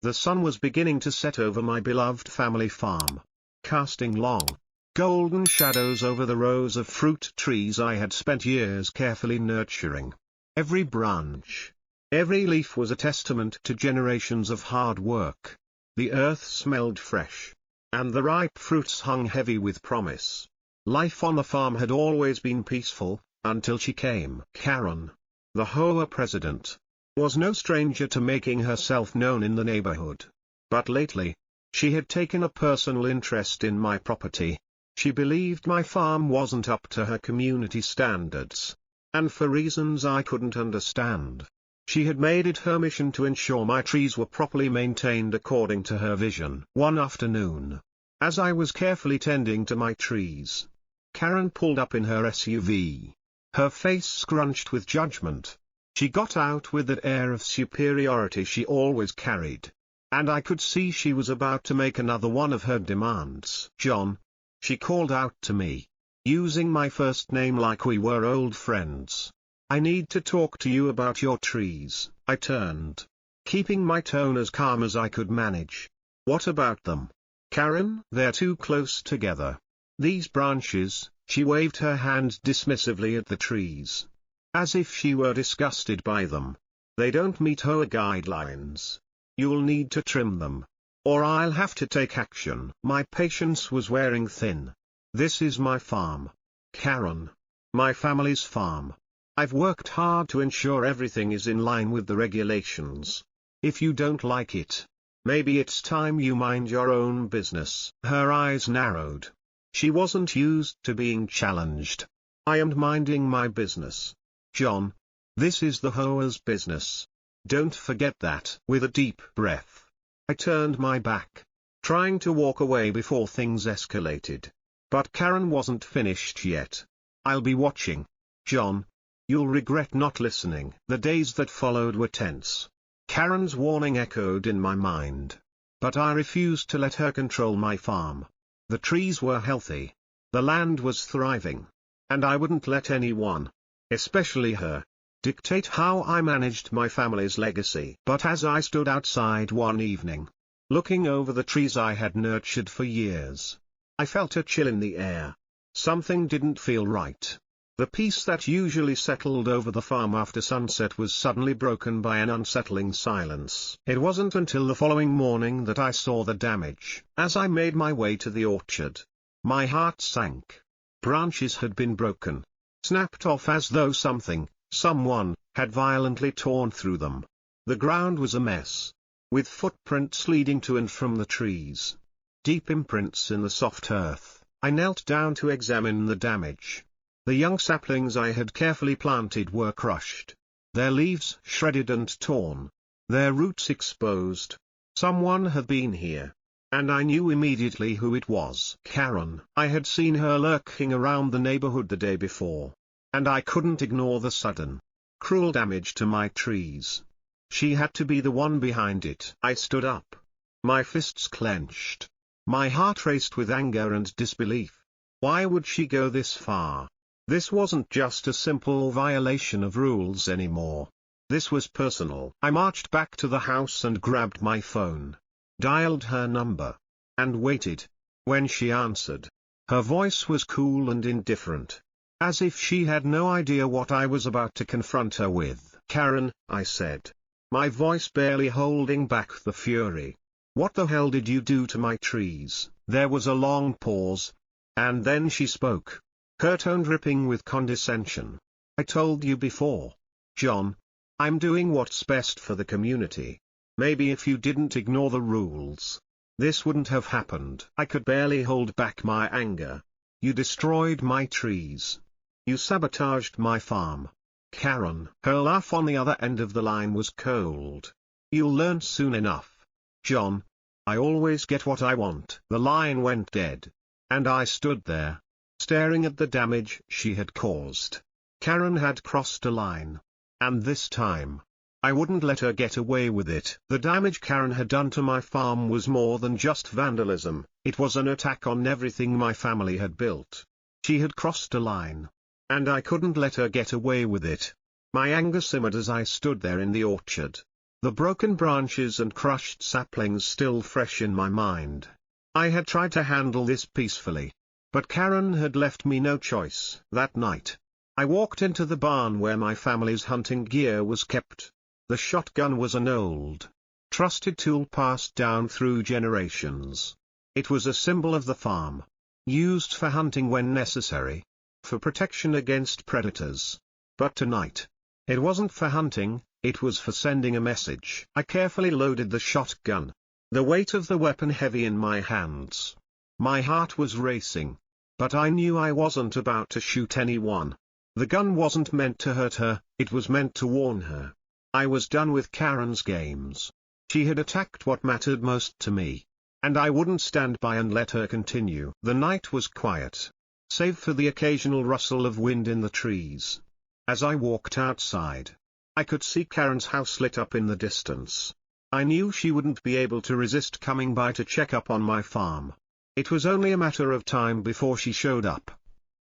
The sun was beginning to set over my beloved family farm, casting long, golden shadows over the rows of fruit trees I had spent years carefully nurturing. Every branch, every leaf was a testament to generations of hard work. The earth smelled fresh, and the ripe fruits hung heavy with promise. Life on the farm had always been peaceful, until she came. Karen, the Hoa president, was no stranger to making herself known in the neighborhood. But lately, she had taken a personal interest in my property. She believed my farm wasn't up to her community standards. And for reasons I couldn't understand. She had made it her mission to ensure my trees were properly maintained according to her vision. One afternoon, as I was carefully tending to my trees, Karen pulled up in her SUV, her face scrunched with judgment. She got out with that air of superiority she always carried, and I could see she was about to make another one of her demands. "John," she called out to me, using my first name like we were old friends. "I need to talk to you about your trees." I turned, keeping my tone as calm as I could manage. "What about them, Karen?" "They're too close together. These branches," she waved her hand dismissively at the trees, as if she were disgusted by them. "They don't meet Hoa guidelines. You'll need to trim them, or I'll have to take action." My patience was wearing thin. "This is my farm, Karen. My family's farm. I've worked hard to ensure everything is in line with the regulations. If you don't like it, maybe it's time you mind your own business." Her eyes narrowed. She wasn't used to being challenged. "I am minding my business, John. This is the Hoa's business. Don't forget that." With a deep breath, I turned my back, trying to walk away before things escalated. But Karen wasn't finished yet. "I'll be watching, John. You'll regret not listening." The days that followed were tense. Karen's warning echoed in my mind. But I refused to let her control my farm. The trees were healthy. The land was thriving. And I wouldn't let anyone, especially her, dictate how I managed my family's legacy. But as I stood outside one evening, looking over the trees I had nurtured for years, I felt a chill in the air. Something didn't feel right. The peace that usually settled over the farm after sunset was suddenly broken by an unsettling silence. It wasn't until the following morning that I saw the damage. As I made my way to the orchard, my heart sank. Branches had been broken, snapped off as though someone, had violently torn through them. The ground was a mess, with footprints leading to and from the trees. Deep imprints in the soft earth. I knelt down to examine the damage. The young saplings I had carefully planted were crushed, their leaves shredded and torn, their roots exposed. Someone had been here, and I knew immediately who it was. Karen. I had seen her lurking around the neighborhood the day before, and I couldn't ignore the sudden, cruel damage to my trees. She had to be the one behind it. I stood up, my fists clenched. My heart raced with anger and disbelief. Why would she go this far? This wasn't just a simple violation of rules anymore. This was personal. I marched back to the house and grabbed my phone, dialed her number, and waited. When she answered, her voice was cool and indifferent, as if she had no idea what I was about to confront her with. "Karen," I said, my voice barely holding back the fury. "What the hell did you do to my trees?" There was a long pause, and then she spoke, her tone dripping with condescension. "I told you before, John. I'm doing what's best for the community. Maybe if you didn't ignore the rules, this wouldn't have happened." I could barely hold back my anger. "You destroyed my trees. You sabotaged my farm." Karen. Her laugh on the other end of the line was cold. "You'll learn soon enough, John. I always get what I want." The line went dead, and I stood there, staring at the damage she had caused. Karen had crossed a line, and this time, I wouldn't let her get away with it. The damage Karen had done to my farm was more than just vandalism, it was an attack on everything my family had built. She had crossed a line, and I couldn't let her get away with it. My anger simmered as I stood there in the orchard, the broken branches and crushed saplings still fresh in my mind. I had tried to handle this peacefully. But Karen had left me no choice. That night, I walked into the barn where my family's hunting gear was kept. The shotgun was an old, trusted tool passed down through generations. It was a symbol of the farm, used for hunting when necessary, for protection against predators. But tonight, it wasn't for hunting, it was for sending a message. I carefully loaded the shotgun, the weight of the weapon heavy in my hands. My heart was racing, but I knew I wasn't about to shoot anyone. The gun wasn't meant to hurt her, it was meant to warn her. I was done with Karen's games. She had attacked what mattered most to me, and I wouldn't stand by and let her continue. The night was quiet, save for the occasional rustle of wind in the trees. As I walked outside, I could see Karen's house lit up in the distance. I knew she wouldn't be able to resist coming by to check up on my farm. It was only a matter of time before she showed up.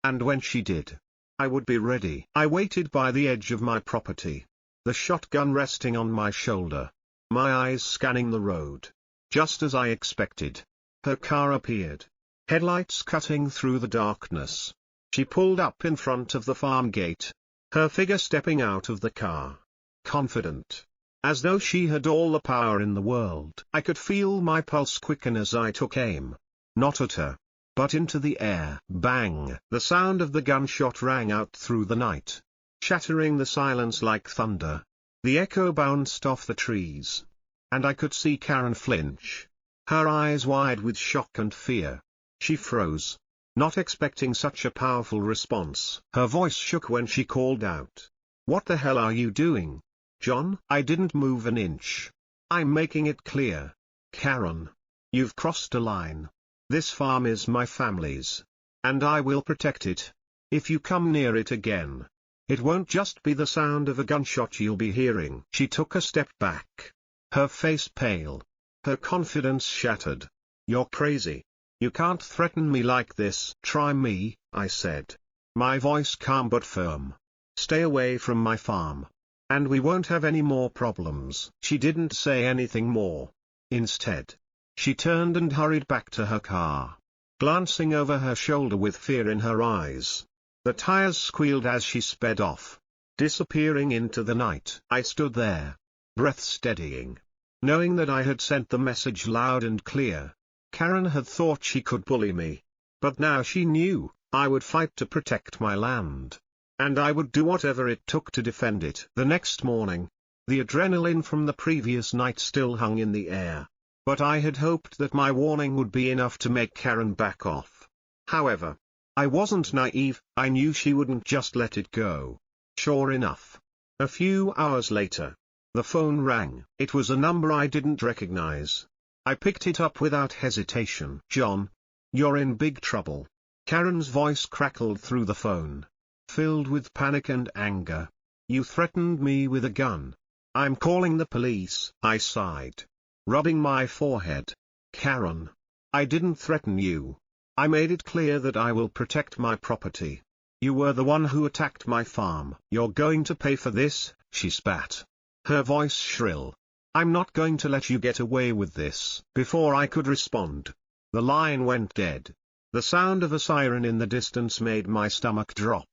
And when she did, I would be ready. I waited by the edge of my property, the shotgun resting on my shoulder, my eyes scanning the road. Just as I expected, her car appeared, headlights cutting through the darkness. She pulled up in front of the farm gate, her figure stepping out of the car, confident, as though she had all the power in the world. I could feel my pulse quicken as I took aim. Not at her, but into the air. Bang! The sound of the gunshot rang out through the night, shattering the silence like thunder. The echo bounced off the trees, and I could see Karen flinch, her eyes wide with shock and fear. She froze, not expecting such a powerful response. Her voice shook when she called out, "What the hell are you doing, John?" I didn't move an inch. "I'm making it clear, Karen. You've crossed a line. This farm is my family's, and I will protect it. If you come near it again, it won't just be the sound of a gunshot you'll be hearing." She took a step back, her face pale, her confidence shattered. "You're crazy. You can't threaten me like this." "Try me," I said, my voice calm but firm. "Stay away from my farm, and we won't have any more problems." She didn't say anything more. Instead, she turned and hurried back to her car, glancing over her shoulder with fear in her eyes. The tires squealed as she sped off, disappearing into the night. I stood there, breath steadying, knowing that I had sent the message loud and clear. Karen had thought she could bully me, but now she knew I would fight to protect my land, and I would do whatever it took to defend it. The next morning, the adrenaline from the previous night still hung in the air. But I had hoped that my warning would be enough to make Karen back off. However, I wasn't naive. I knew she wouldn't just let it go. Sure enough, a few hours later, the phone rang. It was a number I didn't recognize. I picked it up without hesitation. "John, you're in big trouble." Karen's voice crackled through the phone, filled with panic and anger. "You threatened me with a gun. I'm calling the police." I sighed, rubbing my forehead. "Karen, I didn't threaten you. I made it clear that I will protect my property. You were the one who attacked my farm." "You're going to pay for this," she spat, her voice shrill. "I'm not going to let you get away with this." Before I could respond, the line went dead. The sound of a siren in the distance made my stomach drop.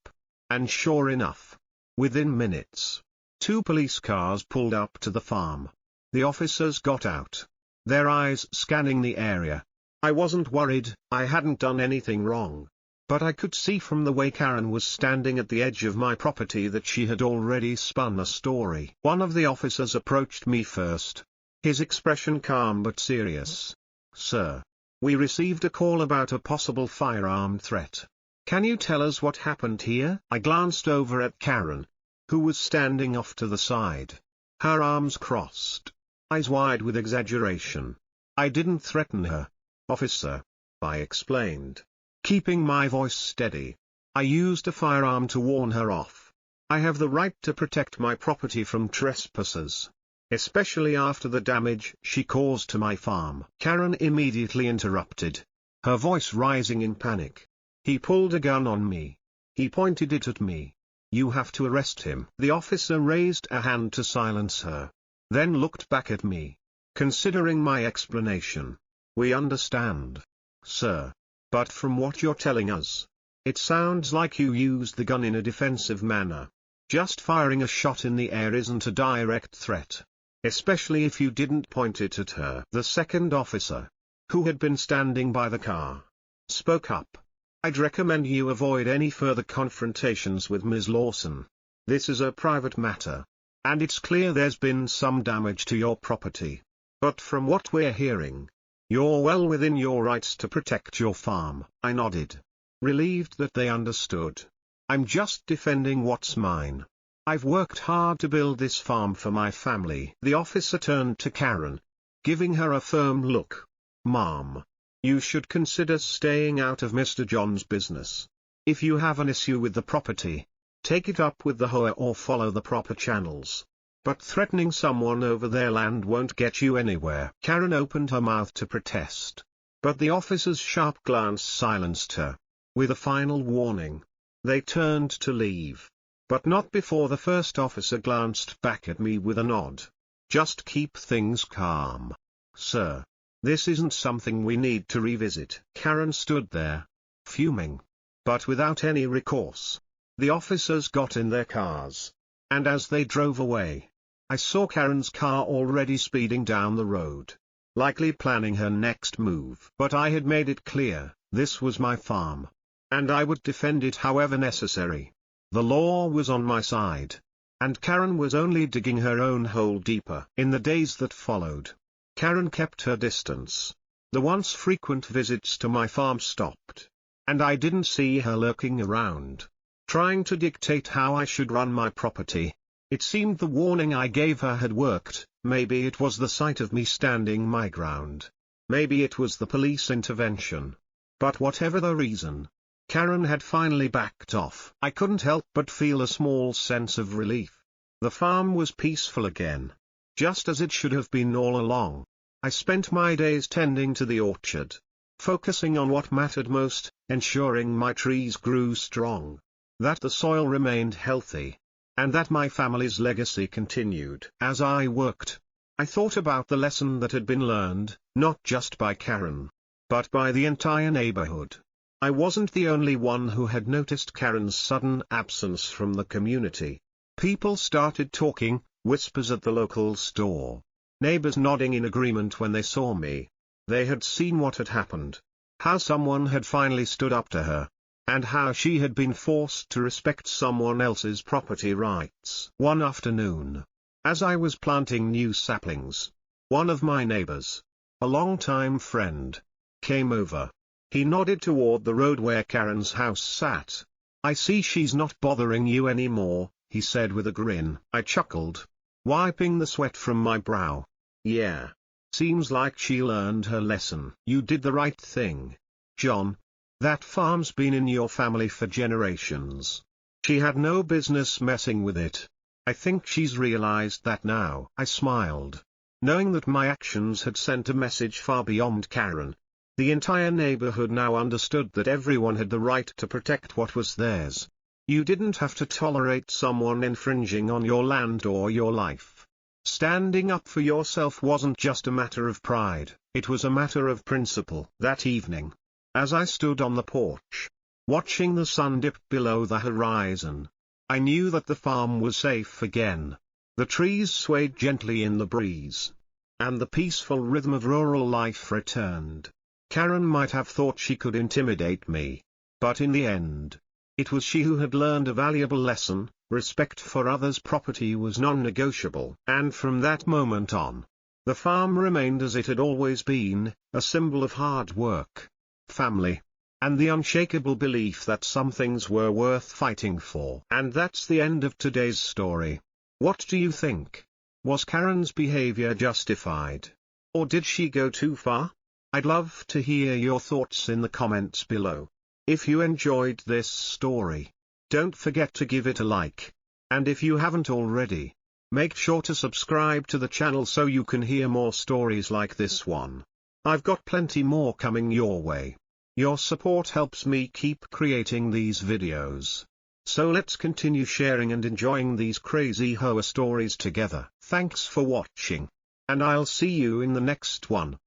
And sure enough, within minutes, 2 police cars pulled up to the farm. The officers got out, their eyes scanning the area. I wasn't worried, I hadn't done anything wrong. But I could see from the way Karen was standing at the edge of my property that she had already spun a story. One of the officers approached me first, his expression calm but serious. "Sir, we received a call about a possible firearm threat. Can you tell us what happened here?" I glanced over at Karen, who was standing off to the side, her arms crossed, eyes wide with exaggeration. "I didn't threaten her, officer," I explained, keeping my voice steady. "I used a firearm to warn her off. I have the right to protect my property from trespassers, especially after the damage she caused to my farm." Karen immediately interrupted, her voice rising in panic. "He pulled a gun on me. He pointed it at me. You have to arrest him." The officer raised a hand to silence her. then looked back at me. Considering my explanation. We understand, sir. But from what you're telling us, it sounds like you used the gun in a defensive manner. Just firing a shot in the air isn't a direct threat. Especially if you didn't point it at her. The second officer, who had been standing by the car, spoke up. I'd recommend you avoid any further confrontations with Ms. Lawson. This is a private matter. And it's clear there's been some damage to your property. But from what we're hearing, you're well within your rights to protect your farm. I nodded, relieved that they understood. I'm just defending what's mine. I've worked hard to build this farm for my family. The officer turned to Karen, giving her a firm look. Ma'am, you should consider staying out of Mr. John's business. If you have an issue with the property, take it up with the Hoa or follow the proper channels. But threatening someone over their land won't get you anywhere. Karen opened her mouth to protest, but the officer's sharp glance silenced her. With a final warning, they turned to leave. But not before the first officer glanced back at me with a nod. Just keep things calm, sir. This isn't something we need to revisit. Karen stood there, fuming, but without any recourse. The officers got in their cars, and as they drove away, I saw Karen's car already speeding down the road, likely planning her next move. But I had made it clear, this was my farm, and I would defend it however necessary. The law was on my side, and Karen was only digging her own hole deeper. In the days that followed, Karen kept her distance. The once frequent visits to my farm stopped, and I didn't see her lurking around, trying to dictate how I should run my property. It seemed the warning I gave her had worked. Maybe it was the sight of me standing my ground. Maybe it was the police intervention. But whatever the reason, Karen had finally backed off. I couldn't help but feel a small sense of relief. The farm was peaceful again, just as it should have been all along. I spent my days tending to the orchard, focusing on what mattered most, ensuring my trees grew strong, that the soil remained healthy, and that my family's legacy continued. As I worked, I thought about the lesson that had been learned, not just by Karen, but by the entire neighborhood. I wasn't the only one who had noticed Karen's sudden absence from the community. People started talking, whispers at the local store, neighbors nodding in agreement when they saw me. They had seen what had happened, how someone had finally stood up to her, and how she had been forced to respect someone else's property rights. One afternoon, as I was planting new saplings, one of my neighbors, a longtime friend, came over. He nodded toward the road where Karen's house sat. I see she's not bothering you anymore, he said with a grin. I chuckled, wiping the sweat from my brow. Yeah. Seems like she learned her lesson. You did the right thing, John. That farm's been in your family for generations. She had no business messing with it. I think she's realized that now. I smiled, knowing that my actions had sent a message far beyond Karen. The entire neighborhood now understood that everyone had the right to protect what was theirs. You didn't have to tolerate someone infringing on your land or your life. Standing up for yourself wasn't just a matter of pride, it was a matter of principle. That evening, as I stood on the porch, watching the sun dip below the horizon, I knew that the farm was safe again. The trees swayed gently in the breeze, and the peaceful rhythm of rural life returned. Karen might have thought she could intimidate me, but in the end, it was she who had learned a valuable lesson. Respect for others' property was non-negotiable. And from that moment on, the farm remained as it had always been, a symbol of hard work, family, and the unshakable belief that some things were worth fighting for. And that's the end of today's story. What do you think? Was Karen's behavior justified? Or did she go too far? I'd love to hear your thoughts in the comments below. If you enjoyed this story, don't forget to give it a like. And if you haven't already, make sure to subscribe to the channel so you can hear more stories like this one. I've got plenty more coming your way. Your support helps me keep creating these videos. So let's continue sharing and enjoying these crazy horror stories together. Thanks for watching. And I'll see you in the next one.